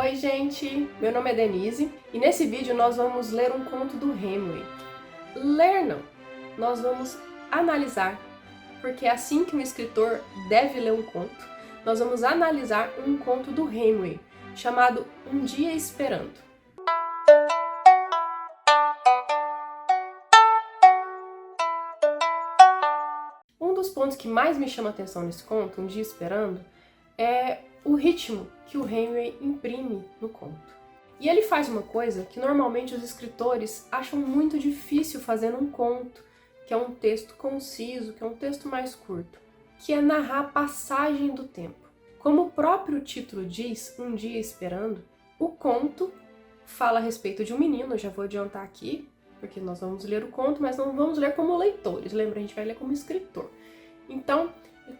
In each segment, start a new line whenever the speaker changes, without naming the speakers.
Oi gente, meu nome é Denise e nesse vídeo nós vamos ler um conto do Hemingway. Ler não, nós vamos analisar, porque é assim que um escritor deve ler um conto. Nós vamos analisar um conto do Hemingway, chamado Um Dia Esperando. Um dos pontos que mais me chama a atenção nesse conto, Um Dia Esperando, é o ritmo que o Hemingway imprime no conto. E ele faz uma coisa que normalmente os escritores acham muito difícil fazer num conto, que é um texto conciso, que é um texto mais curto, que é narrar a passagem do tempo. Como o próprio título diz, Um Dia Esperando, o conto fala a respeito de um menino, eu já vou adiantar aqui, porque nós vamos ler o conto, mas não vamos ler como leitores, lembra? A gente vai ler como escritor. Então,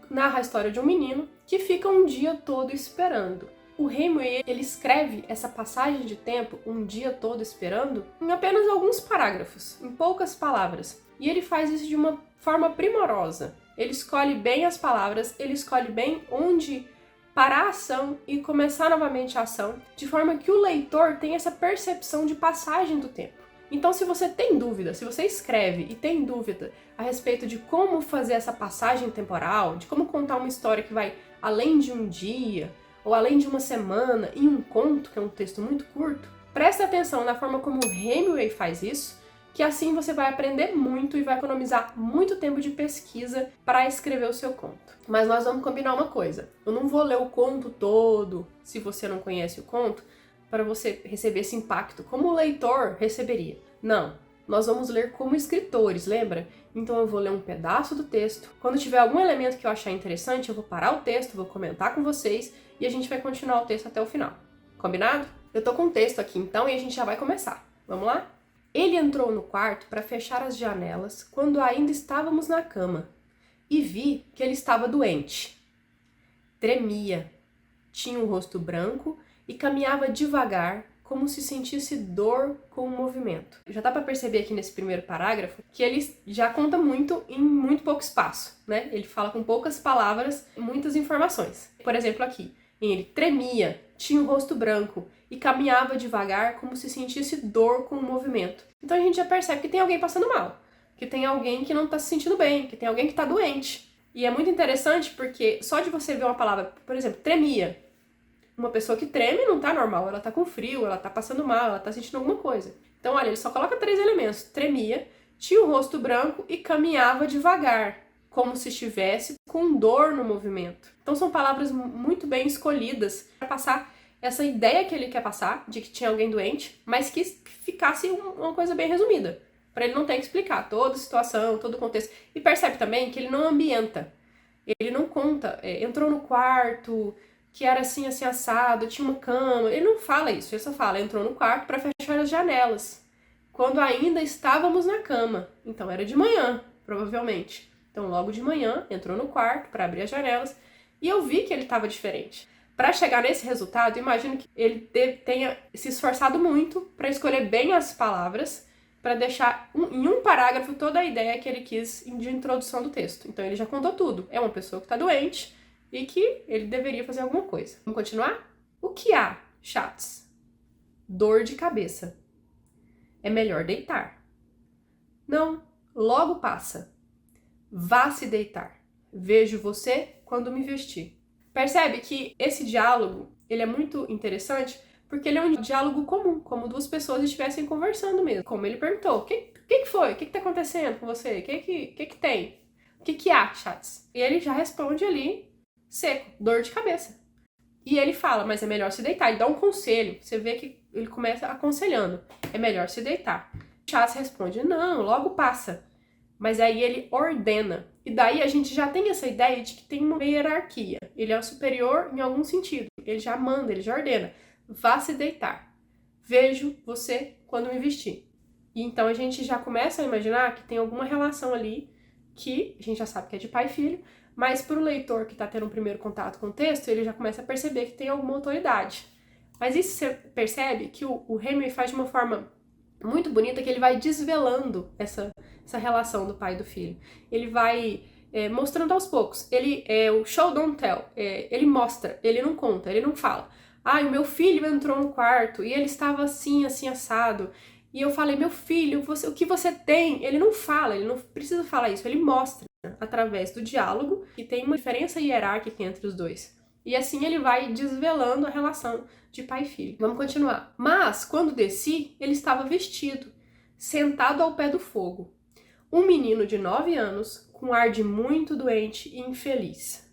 narra a história de um menino que fica um dia todo esperando. O Hemingway, ele escreve essa passagem de tempo, um dia todo esperando, em apenas alguns parágrafos, em poucas palavras. E ele faz isso de uma forma primorosa. Ele escolhe bem as palavras, ele escolhe bem onde parar a ação e começar novamente a ação, de forma que o leitor tem essa percepção de passagem do tempo. Então, se você tem dúvida, se você escreve e tem dúvida a respeito de como fazer essa passagem temporal, de como contar uma história que vai além de um dia, ou além de uma semana, em um conto, que é um texto muito curto, preste atenção na forma como o Hemingway faz isso, que assim você vai aprender muito e vai economizar muito tempo de pesquisa para escrever o seu conto. Mas nós vamos combinar uma coisa, eu não vou ler o conto todo, se você não conhece o conto, para você receber esse impacto como o leitor receberia. Não, nós vamos ler como escritores, lembra? Então eu vou ler um pedaço do texto. Quando tiver algum elemento que eu achar interessante, eu vou parar o texto, vou comentar com vocês e a gente vai continuar o texto até o final. Combinado? Eu tô com um texto aqui então e a gente já vai começar. Vamos lá? Ele entrou no quarto para fechar as janelas quando ainda estávamos na cama e vi que ele estava doente. Tremia, tinha um rosto branco e caminhava devagar, como se sentisse dor com o movimento. Já dá para perceber aqui nesse primeiro parágrafo que ele já conta muito em muito pouco espaço, né? Ele fala com poucas palavras, muitas informações. Por exemplo, aqui, ele tremia, tinha um rosto branco e caminhava devagar, como se sentisse dor com o movimento. Então a gente já percebe que tem alguém passando mal, que tem alguém que não está se sentindo bem, que tem alguém que está doente. E é muito interessante porque só de você ver uma palavra, por exemplo, tremia, uma pessoa que treme não tá normal, ela tá com frio, ela tá passando mal, ela tá sentindo alguma coisa. Então, olha, ele só coloca 3 elementos. Tremia, tinha o rosto branco e caminhava devagar, como se estivesse com dor no movimento. Então, são palavras muito bem escolhidas para passar essa ideia que ele quer passar, de que tinha alguém doente, mas que ficasse uma coisa bem resumida, para ele não ter que explicar toda a situação, todo o contexto. E percebe também que ele não ambienta, ele não conta, entrou no quarto, que era assim assado, tinha uma cama. Ele não fala isso, ele só fala, entrou no quarto para fechar as janelas, quando ainda estávamos na cama. Então era de manhã, provavelmente. Então logo de manhã, entrou no quarto para abrir as janelas e eu vi que ele estava diferente. Para chegar nesse resultado, imagino que ele tenha se esforçado muito para escolher bem as palavras, para deixar em um parágrafo toda a ideia que ele quis de introdução do texto. Então ele já contou tudo. É uma pessoa que está doente, e que ele deveria fazer alguma coisa. Vamos continuar? O que há, Chats? Dor de cabeça. É melhor deitar. Não, logo passa. Vá se deitar. Vejo você quando me vestir. Percebe que esse diálogo, ele é muito interessante porque ele é um diálogo comum, como duas pessoas estivessem conversando mesmo. Como ele perguntou, o que foi? O que tá acontecendo com você? O que tem? O que há, Chats? E ele já responde ali, seco, dor de cabeça. E ele fala, mas é melhor se deitar. Ele dá um conselho. Você vê que ele começa aconselhando. É melhor se deitar. Chats responde, não, logo passa. Mas aí ele ordena. E daí a gente já tem essa ideia de que tem uma hierarquia. Ele é o superior em algum sentido. Ele já manda, ele já ordena. Vá se deitar. Vejo você quando me vestir. E então a gente já começa a imaginar que tem alguma relação ali que a gente já sabe que é de pai e filho, mas para o leitor que está tendo um primeiro contato com o texto, ele já começa a perceber que tem alguma autoridade. Mas isso você percebe que o Hemingway faz de uma forma muito bonita, que ele vai desvelando essa relação do pai e do filho. Ele vai mostrando aos poucos. Ele é o show don't tell. Ele mostra, ele não conta, ele não fala. Ai, o meu filho entrou no quarto e ele estava assim, assim, assado. E eu falei, meu filho, o que você tem? Ele não fala, ele não precisa falar isso, ele mostra através do diálogo que tem uma diferença hierárquica entre os dois. E assim ele vai desvelando a relação de pai e filho. Vamos continuar. Mas, quando desci, ele estava vestido, sentado ao pé do fogo. Um menino de 9 anos, com ar de muito doente e infeliz.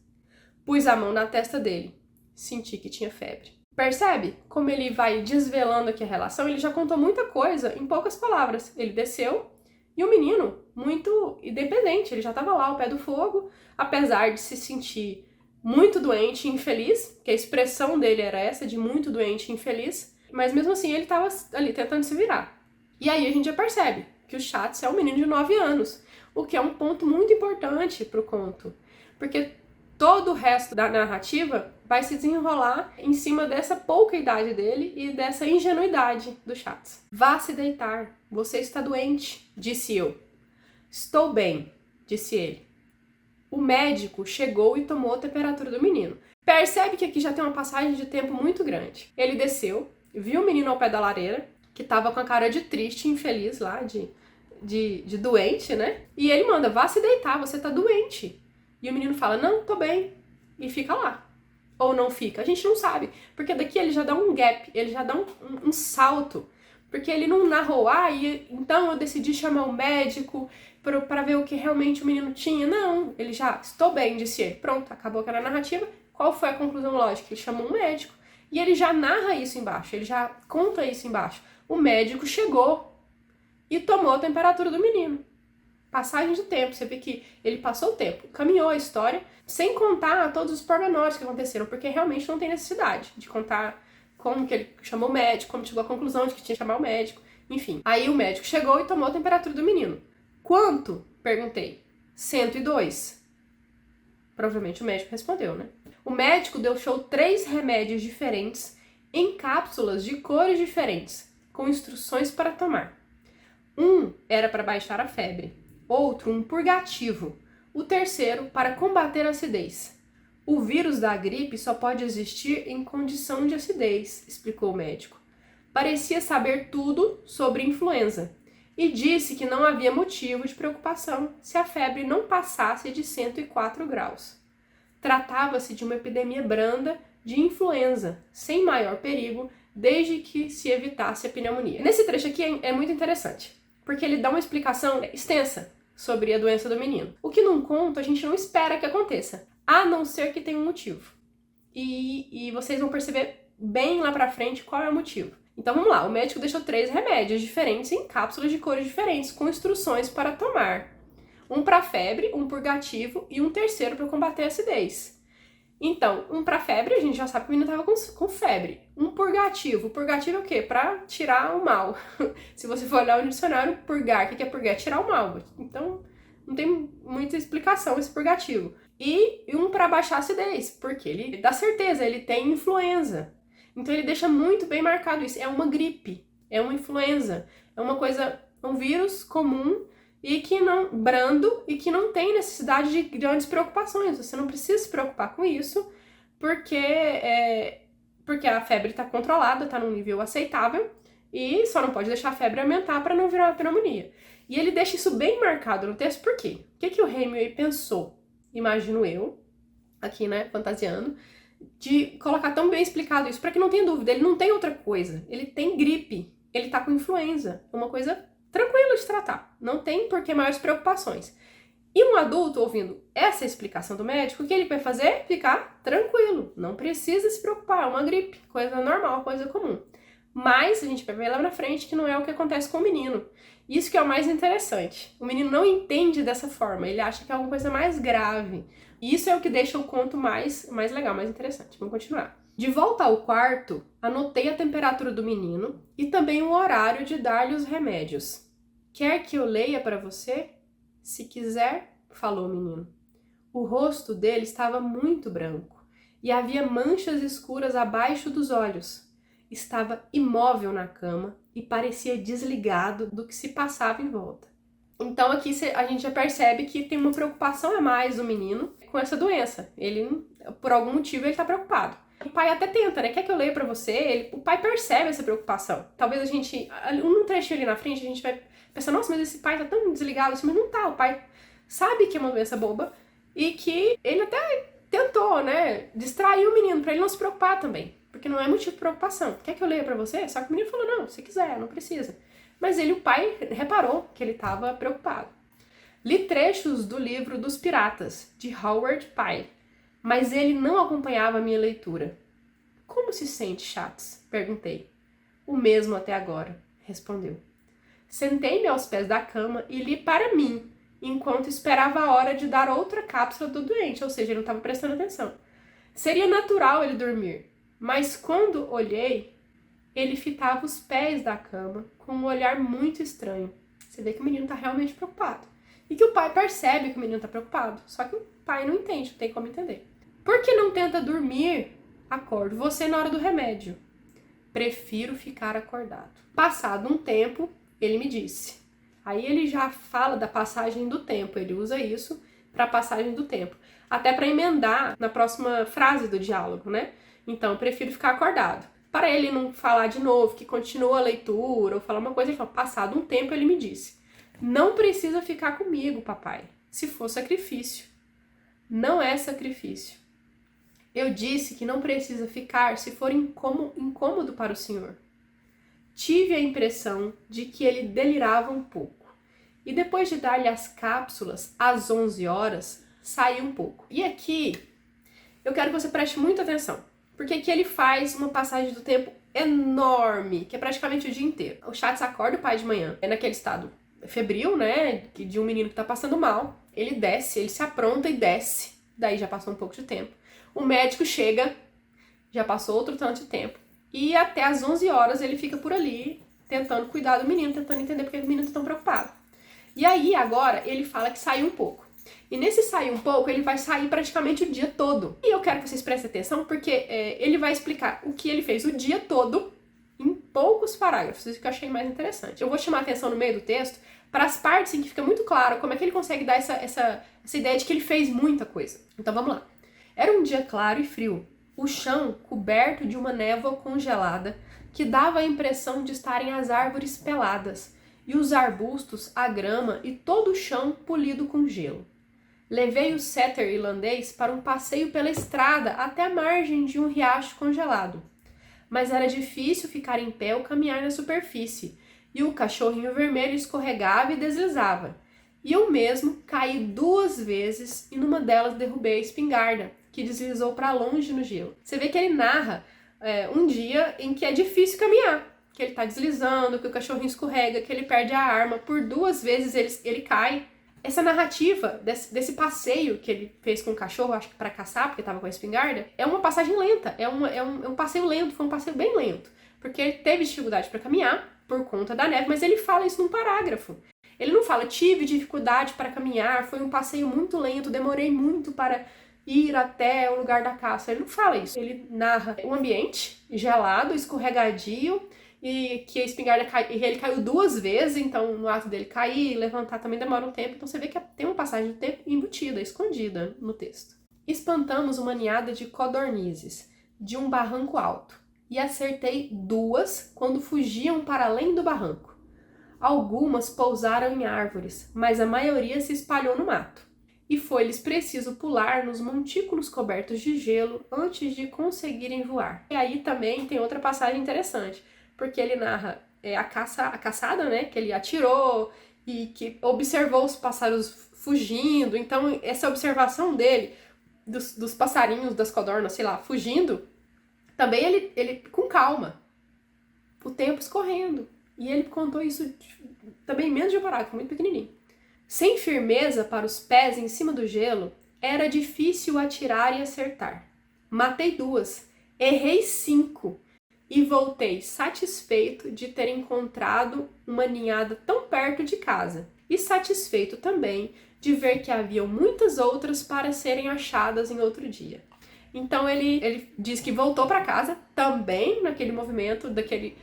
Pus a mão na testa dele. Senti que tinha febre. Percebe como ele vai desvelando aqui a relação? Ele já contou muita coisa em poucas palavras. Ele desceu e o menino, muito independente, ele já estava lá ao pé do fogo, apesar de se sentir muito doente e infeliz, que a expressão dele era essa, de muito doente e infeliz, mas mesmo assim ele estava ali tentando se virar. E aí a gente já percebe que o Schatz é um menino de 9 anos, o que é um ponto muito importante para o conto, porque todo o resto da narrativa vai se desenrolar em cima dessa pouca idade dele e dessa ingenuidade do Schatz. Vá se deitar, você está doente, disse eu. Estou bem, disse ele. O médico chegou e tomou a temperatura do menino. Percebe que aqui já tem uma passagem de tempo muito grande. Ele desceu, viu o menino ao pé da lareira, que estava com a cara de triste e infeliz lá, de doente, né? E ele manda, vá se deitar, você tá doente. E o menino fala, não, tô bem. E fica lá. Ou não fica, a gente não sabe. Porque daqui ele já dá um gap, ele já dá um salto. Porque ele não narrou, então eu decidi chamar o médico para ver o que realmente o menino tinha. Não, ele já, estou bem, disse ele. Pronto, acabou aquela narrativa. Qual foi a conclusão lógica? Ele chamou um médico. E ele já narra isso embaixo, ele já conta isso embaixo. O médico chegou e tomou a temperatura do menino. Passagem de tempo, você vê que ele passou o tempo, caminhou a história, sem contar todos os pormenores que aconteceram, porque realmente não tem necessidade de contar como que ele chamou o médico, como chegou à conclusão de que tinha que chamar o médico, enfim. Aí o médico chegou e tomou a temperatura do menino. Quanto? Perguntei. 102. Provavelmente o médico respondeu, né? O médico deixou 3 remédios diferentes em cápsulas de cores diferentes, com instruções para tomar. Um era para baixar a febre, outro um purgativo, o terceiro para combater a acidez. O vírus da gripe só pode existir em condição de acidez, explicou o médico. Parecia saber tudo sobre influenza e disse que não havia motivo de preocupação se a febre não passasse de 104 graus. Tratava-se de uma epidemia branda de influenza, sem maior perigo, desde que se evitasse a pneumonia. Nesse trecho aqui é muito interessante, porque ele dá uma explicação extensa sobre a doença do menino. O que num conto a gente não espera que aconteça, a não ser que tenha um motivo. E vocês vão perceber bem lá pra frente qual é o motivo. Então vamos lá, o médico deixou 3 remédios diferentes em cápsulas de cores diferentes, com instruções para tomar. Um para febre, um purgativo e um terceiro para combater a acidez. Então, um para febre, a gente já sabe que o menino estava com febre. Um purgativo. Purgativo é o quê? Para tirar o mal. Se você for olhar no dicionário, purgar, o que é purgar? É tirar o mal. Então, não tem muita explicação esse purgativo. E um para baixar a acidez, porque ele dá certeza, ele tem influenza. Então, ele deixa muito bem marcado isso. É uma gripe, é uma influenza, é uma coisa, um vírus comum e que não, brando, e que não tem necessidade de grandes preocupações. Você não precisa se preocupar com isso, porque a febre está controlada, está num nível aceitável, e só não pode deixar a febre aumentar para não virar uma pneumonia. E ele deixa isso bem marcado no texto, por quê? O que o Hemingway pensou, imagino eu, aqui, né, fantasiando, de colocar tão bem explicado isso, para que não tenha dúvida, ele não tem outra coisa, ele tem gripe, ele tá com influenza, uma coisa tranquilo de tratar, não tem por que maiores preocupações. E um adulto ouvindo essa explicação do médico, o que ele vai fazer? Ficar tranquilo, não precisa se preocupar, é uma gripe, coisa normal, coisa comum. Mas a gente vai ver lá na frente que não é o que acontece com o menino. Isso que é o mais interessante. O menino não entende dessa forma, ele acha que é alguma coisa mais grave. E isso é o que deixa o conto mais legal, mais interessante. Vamos continuar. De volta ao quarto, anotei a temperatura do menino e também o horário de dar-lhe os remédios. Quer que eu leia para você? Se quiser, falou o menino. O rosto dele estava muito branco e havia manchas escuras abaixo dos olhos. Estava imóvel na cama e parecia desligado do que se passava em volta. Então aqui a gente já percebe que tem uma preocupação a mais do menino com essa doença. Ele, por algum motivo, ele está preocupado. O pai até tenta, né? Quer que eu leia pra você? O pai percebe essa preocupação. Talvez a gente, um trechinho ali na frente, a gente vai pensar, nossa, mas esse pai tá tão desligado assim, mas não tá. O pai sabe que é uma doença boba e que ele até tentou, né, distrair o menino pra ele não se preocupar também. Porque não é motivo de preocupação. Quer que eu leia pra você? Só que o menino falou, não, se quiser, não precisa. Mas o pai, reparou que ele estava preocupado. Li trechos do livro dos Piratas, de Howard Pyle, mas ele não acompanhava a minha leitura. Como se sente, Schatz? Perguntei. O mesmo até agora, respondeu. Sentei-me aos pés da cama e li para mim, enquanto esperava a hora de dar outra cápsula do doente, ou seja, ele não estava prestando atenção. Seria natural ele dormir, mas quando olhei, ele fitava os pés da cama com um olhar muito estranho. Você vê que o menino está realmente preocupado. E que o pai percebe que o menino está preocupado, só que o pai não entende, não tem como entender. Por que não tenta dormir? Acordo você na hora do remédio. Prefiro ficar acordado. Passado um tempo, ele me disse. Aí ele já fala da passagem do tempo, ele usa isso para passagem do tempo. Até para emendar na próxima frase do diálogo, né? Então, prefiro ficar acordado. Para ele não falar de novo, que continua a leitura, ou falar uma coisa, ele fala, passado um tempo, ele me disse. Não precisa ficar comigo, papai, se for sacrifício. Não é sacrifício. Eu disse que não precisa ficar se for incômodo para o senhor. Tive a impressão de que ele delirava um pouco. E depois de dar-lhe as cápsulas, às 11 horas, saí um pouco. E aqui, eu quero que você preste muita atenção. Porque aqui ele faz uma passagem do tempo enorme, que é praticamente o dia inteiro. O Schatz acorda o pai de manhã, é naquele estado febril, né, de um menino que tá passando mal. Ele desce, ele se apronta e desce. Daí já passou um pouco de tempo. O médico chega, já passou outro tanto de tempo. E até às 11 horas ele fica por ali, tentando cuidar do menino, tentando entender porque o menino tá tão preocupado. E aí, agora, ele fala que saiu um pouco. E nesse sair um pouco, ele vai sair praticamente o dia todo. E eu quero que vocês prestem atenção, porque ele vai explicar o que ele fez o dia todo em poucos parágrafos. Isso que eu achei mais interessante. Eu vou chamar a atenção no meio do texto para as partes em que fica muito claro como é que ele consegue dar essa ideia de que ele fez muita coisa. Então vamos lá. Era um dia claro e frio. O chão coberto de uma névoa congelada que dava a impressão de estarem as árvores peladas e os arbustos, a grama e todo o chão polido com gelo. Levei o setter irlandês para um passeio pela estrada até a margem de um riacho congelado. Mas era difícil ficar em pé ou caminhar na superfície, e o cachorrinho vermelho escorregava e deslizava. E eu mesmo caí 2 vezes e numa delas derrubei a espingarda, que deslizou para longe no gelo. Você vê que ele narra um dia em que é difícil caminhar, que ele está deslizando, que o cachorrinho escorrega, que ele perde a arma, por 2 vezes ele cai. Essa narrativa desse passeio que ele fez com o cachorro, acho que para caçar, porque estava com a espingarda, é uma passagem lenta, é um passeio lento, foi um passeio bem lento, porque ele teve dificuldade para caminhar por conta da neve, mas ele fala isso num parágrafo. Ele não fala, tive dificuldade para caminhar, foi um passeio muito lento, demorei muito para ir até o lugar da caça. Ele não fala isso, ele narra um ambiente gelado, escorregadio, e que a espingarda ele caiu 2 vezes, então no ato dele cair e levantar também demora um tempo, então você vê que tem uma passagem de tempo embutida, escondida no texto. Espantamos uma ninhada de codornizes, de um barranco alto, e acertei 2 quando fugiam para além do barranco. Algumas pousaram em árvores, mas a maioria se espalhou no mato, e foi-lhes preciso pular nos montículos cobertos de gelo antes de conseguirem voar. E aí também tem outra passagem interessante, porque ele narra a caçada, né, que ele atirou e que observou os pássaros fugindo. Então, essa observação dele, dos passarinhos, das codornas, sei lá, fugindo, também ele com calma, o tempo escorrendo. E ele contou isso também menos de um parágrafo, muito pequenininho. Sem firmeza para os pés em cima do gelo, era difícil atirar e acertar. Matei 2, errei 5, e voltei satisfeito de ter encontrado uma ninhada tão perto de casa, e satisfeito também de ver que haviam muitas outras para serem achadas em outro dia. Então ele diz que voltou para casa também naquele movimento daquele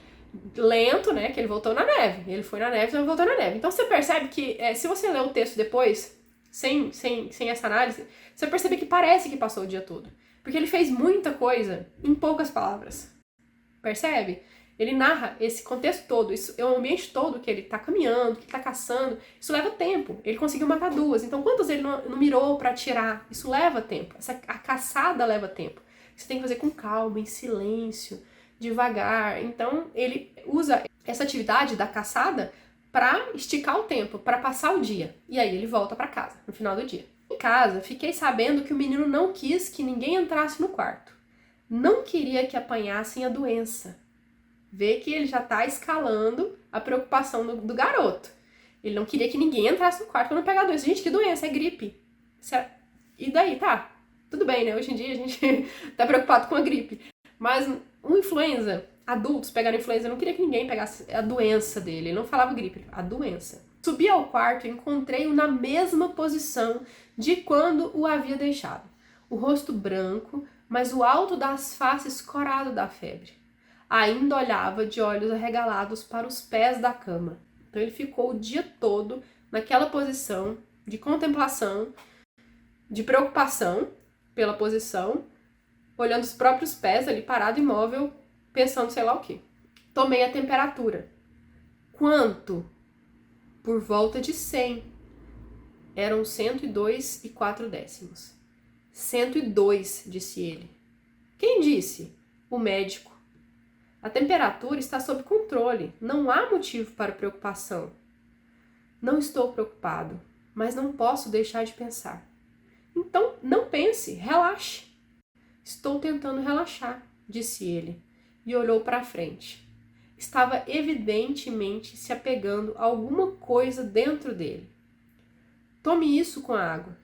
lento, né, que ele voltou na neve. Ele foi na neve, então ele voltou na neve. Então você percebe que se você ler o texto depois, sem essa análise, você percebe que parece que passou o dia todo. Porque ele fez muita coisa em poucas palavras. Percebe? Ele narra esse contexto todo, isso é o ambiente todo que ele tá caminhando, que ele tá caçando. Isso leva tempo. Ele conseguiu matar 2. Então, quantas ele não mirou pra atirar? Isso leva tempo. A caçada leva tempo. Você tem que fazer com calma, em silêncio, devagar. Então, ele usa essa atividade da caçada pra esticar o tempo, pra passar o dia. E aí ele volta pra casa, no final do dia. Em casa, fiquei sabendo que o menino não quis que ninguém entrasse no quarto. Não queria que apanhassem a doença. Vê que ele já tá escalando a preocupação do garoto. Ele não queria que ninguém entrasse no quarto pra não pegar a doença. Gente, que doença? É gripe. E daí, tá? Tudo bem, né? Hoje em dia a gente tá preocupado com a gripe. Mas uma influenza, adultos pegaram influenza, eu não queria que ninguém pegasse a doença dele. Ele não falava gripe, a doença. Subi ao quarto e encontrei-o na mesma posição de quando o havia deixado. O rosto branco, mas o alto das faces corado da febre. Ainda olhava de olhos arregalados para os pés da cama. Então ele ficou o dia todo naquela posição de contemplação, de preocupação pela posição, olhando os próprios pés ali, parado imóvel, pensando sei lá o quê. Tomei a temperatura. Quanto? Por volta de 100. Eram 102,4. 102, disse ele. Quem disse? O médico. A temperatura está sob controle. Não há motivo para preocupação. Não estou preocupado, mas não posso deixar de pensar. Então, não pense, relaxe. Estou tentando relaxar, disse ele, e olhou para frente. Estava evidentemente se apegando a alguma coisa dentro dele. Tome isso com a água.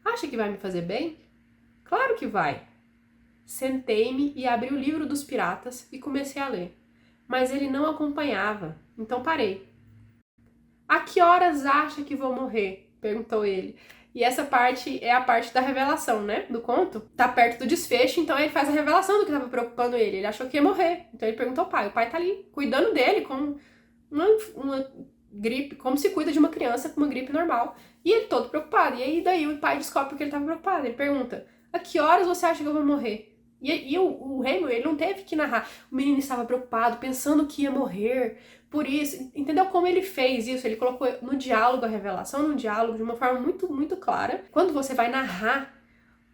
Acha que vai me fazer bem? Claro que vai. Sentei-me e abri o livro dos piratas e comecei a ler. Mas ele não acompanhava, então parei. A que horas acha que vou morrer? Perguntou ele. E essa parte é a parte da revelação, né? Do conto. Tá perto do desfecho, então ele faz a revelação do que estava preocupando ele. Ele achou que ia morrer. Então ele perguntou ao pai. O pai tá ali, cuidando dele como uma gripe, como se cuida de uma criança com uma gripe normal. E ele todo preocupado. E aí daí o pai descobre que ele estava preocupado. Ele pergunta, a que horas você acha que eu vou morrer? E o Hemingway, ele não teve que narrar. O menino estava preocupado, pensando que ia morrer. Por isso, entendeu como ele fez isso? Ele colocou no diálogo a revelação, no diálogo, de uma forma muito, muito clara. Quando você vai narrar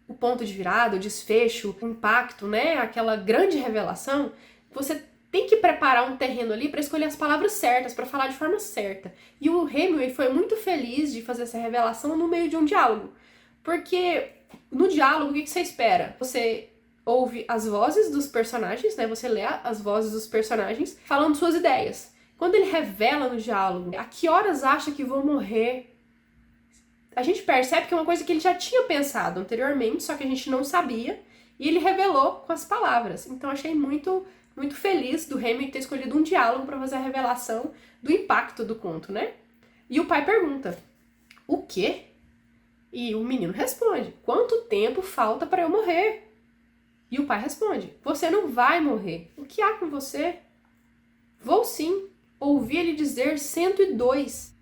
o ponto de virada, o desfecho, o impacto, né? Aquela grande revelação, você tem que preparar um terreno ali para escolher as palavras certas, para falar de forma certa. E o Hemingway foi muito feliz de fazer essa revelação no meio de um diálogo. Porque no diálogo, o que você espera? Você ouve as vozes dos personagens, né? Você lê as vozes dos personagens falando suas ideias. Quando ele revela no diálogo, a que horas acha que vou morrer? A gente percebe que é uma coisa que ele já tinha pensado anteriormente, só que a gente não sabia, e ele revelou com as palavras. Então achei muito, muito feliz do Hemingway ter escolhido um diálogo para fazer a revelação do impacto do conto, né? E o pai pergunta, o quê? E o menino responde, quanto tempo falta para eu morrer? E o pai responde, você não vai morrer. O que há com você? Vou sim. Ouvi ele dizer 102.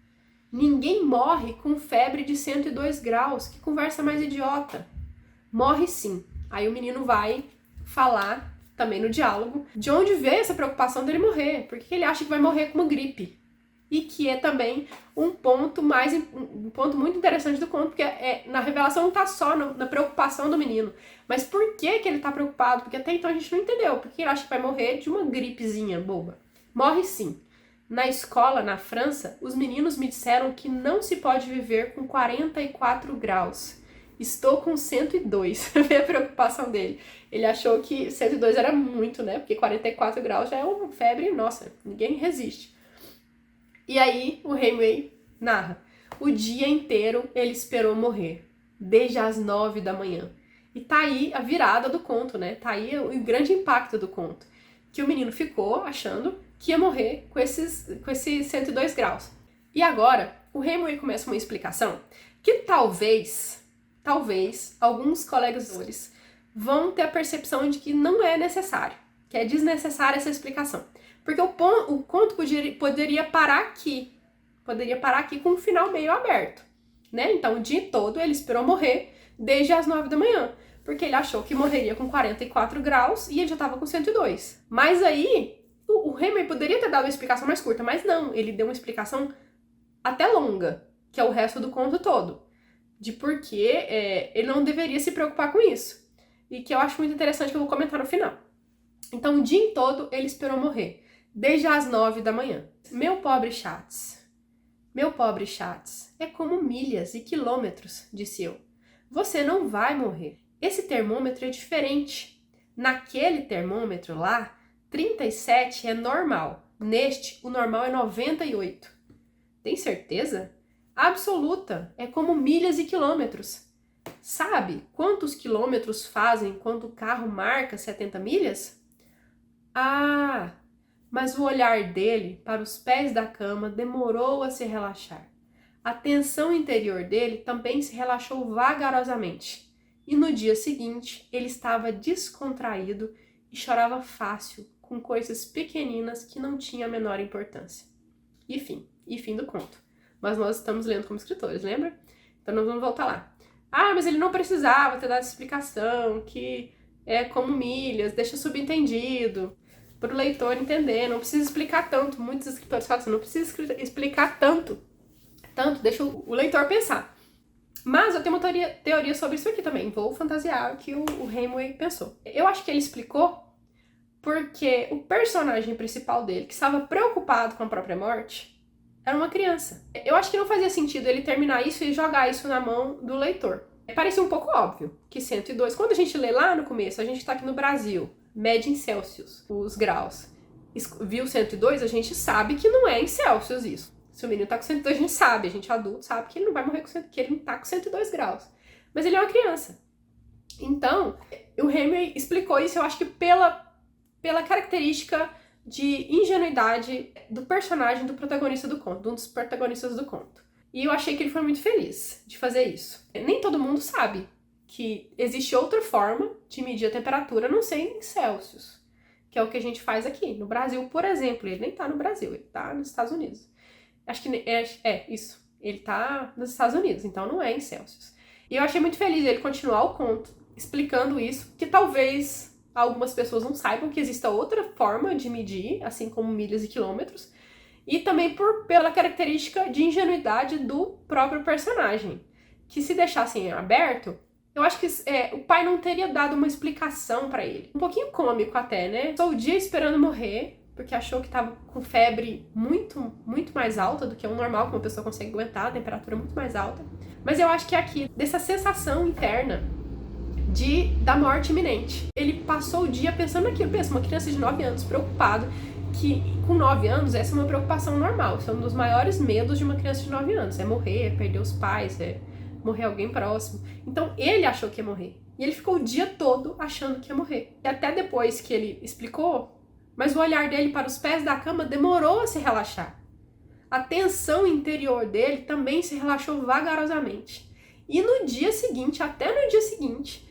Ninguém morre com febre de 102 graus. Que conversa mais idiota. Morre sim. Aí o menino vai falar, também no diálogo, de onde veio essa preocupação dele morrer. Por que ele acha que vai morrer com uma gripe? E que é também um ponto muito interessante do conto, porque na revelação não tá só na preocupação do menino. Mas por que ele tá preocupado? Porque até então a gente não entendeu. Por que ele acha que vai morrer de uma gripezinha boba? Morre sim. Na escola, na França, os meninos me disseram que não se pode viver com 44 graus. Estou com 102. Vê a preocupação dele. Ele achou que 102 era muito, né? Porque 44 graus já é uma febre, nossa, ninguém resiste. E aí o Hemingway narra. O dia inteiro ele esperou morrer. Desde as 9 da manhã. E tá aí a virada do conto, né? Tá aí o grande impacto do conto. Que o menino ficou achando que ia morrer com esses 102 graus. E agora, o Hemingway começa uma explicação que talvez, alguns colegas vão ter a percepção de que não é necessário, que é desnecessária essa explicação. Porque o conto poderia parar aqui com um final meio aberto, né? Então, o dia todo ele esperou morrer desde as 9 da manhã. porque ele achou que morreria com 44 graus e ele já estava com 102. Mas aí, o Hemingway poderia ter dado uma explicação mais curta, mas não, ele deu uma explicação até longa, que é o resto do conto todo, de por que ele não deveria se preocupar com isso. E que eu acho muito interessante, que eu vou comentar no final. Então, o dia todo ele esperou morrer, desde as 9 da manhã. Meu pobre Chats, é como milhas e quilômetros, disse eu. Você não vai morrer. Esse termômetro é diferente. Naquele termômetro lá, 37 é normal. Neste, o normal é 98. Tem certeza? Absoluta. É como milhas e quilômetros. Sabe quantos quilômetros fazem quando o carro marca 70 milhas? Ah, mas o olhar dele para os pés da cama demorou a se relaxar. A tensão interior dele também se relaxou vagarosamente. E no dia seguinte, ele estava descontraído e chorava fácil, com coisas pequeninas que não tinham a menor importância. E fim do conto. Mas nós estamos lendo como escritores, lembra? Então nós vamos voltar lá. Ah, mas ele não precisava ter dado explicação, que é como milhas, deixa subentendido, para o leitor entender, não precisa explicar tanto. Muitos escritores falam assim, não precisa explicar tanto, deixa o leitor pensar. Mas eu tenho uma teoria sobre isso aqui também, vou fantasiar o que o Hemingway pensou. Eu acho que ele explicou porque o personagem principal dele, que estava preocupado com a própria morte, era uma criança. Eu acho que não fazia sentido ele terminar isso e jogar isso na mão do leitor. Parecia um pouco óbvio que 102, quando a gente lê lá no começo, a gente tá aqui no Brasil, mede em Celsius os graus. Viu 102, a gente sabe que não é em Celsius isso. Se o menino tá com 102, a gente sabe, a gente adulto sabe que ele não vai morrer que ele não tá com 102 graus. Mas ele é uma criança. Então, o Hemingway explicou isso, eu acho que pela característica de ingenuidade do personagem, do protagonista do conto, de um dos protagonistas do conto. E eu achei que ele foi muito feliz de fazer isso. Nem todo mundo sabe que existe outra forma de medir a temperatura, a não ser em Celsius, que é o que a gente faz aqui. No Brasil, por exemplo, ele nem tá no Brasil, ele tá nos Estados Unidos. Acho que isso. Ele tá nos Estados Unidos, então não é em Celsius. E eu achei muito feliz ele continuar o conto explicando isso, que talvez algumas pessoas não saibam que exista outra forma de medir, assim como milhas e quilômetros, e também pela característica de ingenuidade do próprio personagem, que se deixassem aberto, eu acho que o pai não teria dado uma explicação pra ele. Um pouquinho cômico até, né? Passou o dia esperando morrer, porque achou que tava com febre muito, muito mais alta do que é o normal, que uma pessoa consegue aguentar, a temperatura muito mais alta. Mas eu acho que é aqui, dessa sensação interna da morte iminente. Ele passou o dia pensando naquilo. Pensa, uma criança de 9 anos preocupado, que com 9 anos essa é uma preocupação normal. Isso é um dos maiores medos de uma criança de 9 anos. É morrer, é perder os pais, é morrer alguém próximo. Então ele achou que ia morrer. E ele ficou o dia todo achando que ia morrer. E até depois que ele explicou, mas o olhar dele para os pés da cama demorou a se relaxar. A tensão interior dele também se relaxou vagarosamente. E no dia seguinte, até no dia seguinte,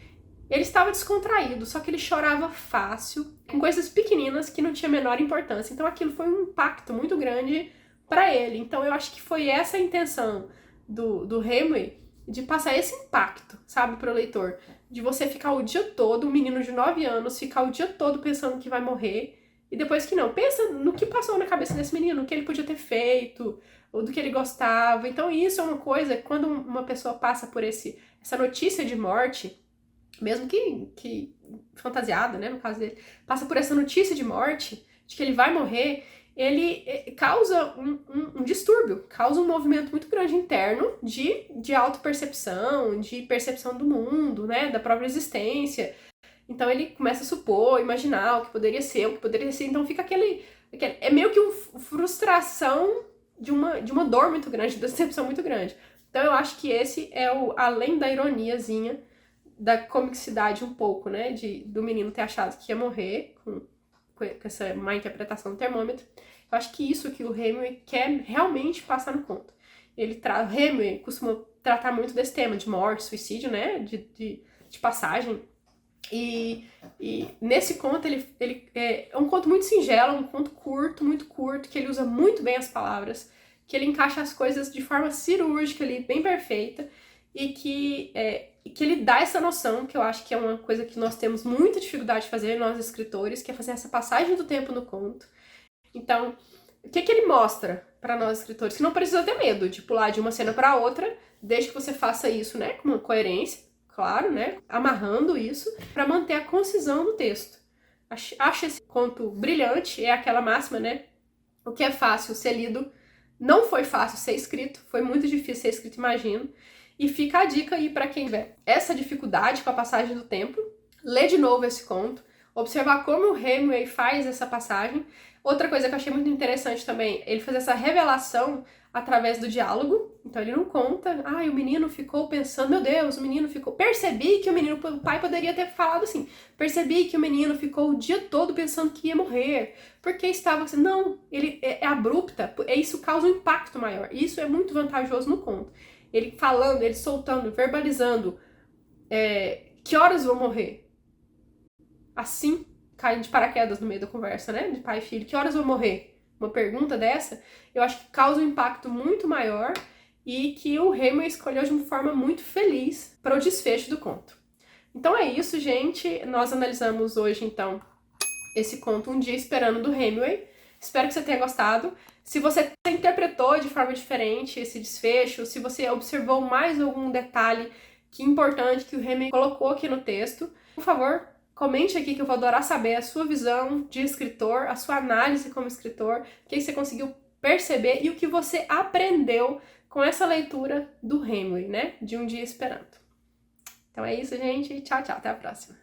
ele estava descontraído, só que ele chorava fácil, com coisas pequeninas que não tinha a menor importância. Então aquilo foi um impacto muito grande para ele. Então eu acho que foi essa a intenção do Hemingway, de passar esse impacto, sabe, pro leitor. De você ficar o dia todo, um menino de 9 anos, ficar o dia todo pensando que vai morrer, e depois que não. Pensa no que passou na cabeça desse menino, o que ele podia ter feito, ou do que ele gostava. Então isso é uma coisa, quando uma pessoa passa por essa notícia de morte, mesmo que fantasiada, né, no caso dele, passa por essa notícia de morte, de que ele vai morrer, ele causa um distúrbio, causa um movimento muito grande interno de autopercepção, de percepção do mundo, né, da própria existência. Então ele começa a supor, imaginar o que poderia ser, então fica aquele é meio que uma frustração de uma dor muito grande, de decepção muito grande. Então eu acho que esse é além da ironiazinha, da comicidade um pouco, né, do menino ter achado que ia morrer com essa má interpretação do termômetro. Eu acho que isso que o Hemingway quer realmente passar no conto. O Hemingway costuma tratar muito desse tema de morte, suicídio, né, de passagem. E nesse conto ele é um conto muito singelo, um conto muito curto, que ele usa muito bem as palavras, que ele encaixa as coisas de forma cirúrgica ali, bem perfeita, e que que ele dá essa noção, que eu acho que é uma coisa que nós temos muita dificuldade de fazer, nós escritores, que é fazer essa passagem do tempo no conto. Então, o que ele mostra para nós escritores? Que não precisa ter medo de pular de uma cena para outra, desde que você faça isso, né, com uma coerência, claro, né, amarrando isso, para manter a concisão do texto. Acho esse conto brilhante, é aquela máxima, né, o que é fácil ser lido, não foi fácil ser escrito, foi muito difícil ser escrito, imagino. E fica a dica aí para quem tiver essa dificuldade com a passagem do tempo, ler de novo esse conto, observar como o Hemingway faz essa passagem. Outra coisa que eu achei muito interessante também, ele faz essa revelação através do diálogo. Então ele não conta, o menino ficou pensando, meu Deus, o menino ficou... Percebi que o pai poderia ter falado assim, percebi que o menino ficou o dia todo pensando que ia morrer, porque estava assim, não, ele é abrupta, isso causa um impacto maior, isso é muito vantajoso no conto. Ele falando, ele soltando, verbalizando, que horas vou morrer? Assim, caindo de paraquedas no meio da conversa, né, de pai e filho, que horas vou morrer? Uma pergunta dessa, eu acho que causa um impacto muito maior e que o Hemingway escolheu de uma forma muito feliz para o desfecho do conto. Então é isso, gente. Nós analisamos hoje, então, esse conto Um Dia Esperando, do Hemingway. Espero que você tenha gostado. Se você interpretou de forma diferente esse desfecho, se você observou mais algum detalhe que importante que o Hemingway colocou aqui no texto, por favor, comente aqui que eu vou adorar saber a sua visão de escritor, a sua análise como escritor, o que você conseguiu perceber e o que você aprendeu com essa leitura do Hemingway, né? De Um Dia Esperando. Então é isso, gente. Tchau, tchau. Até a próxima.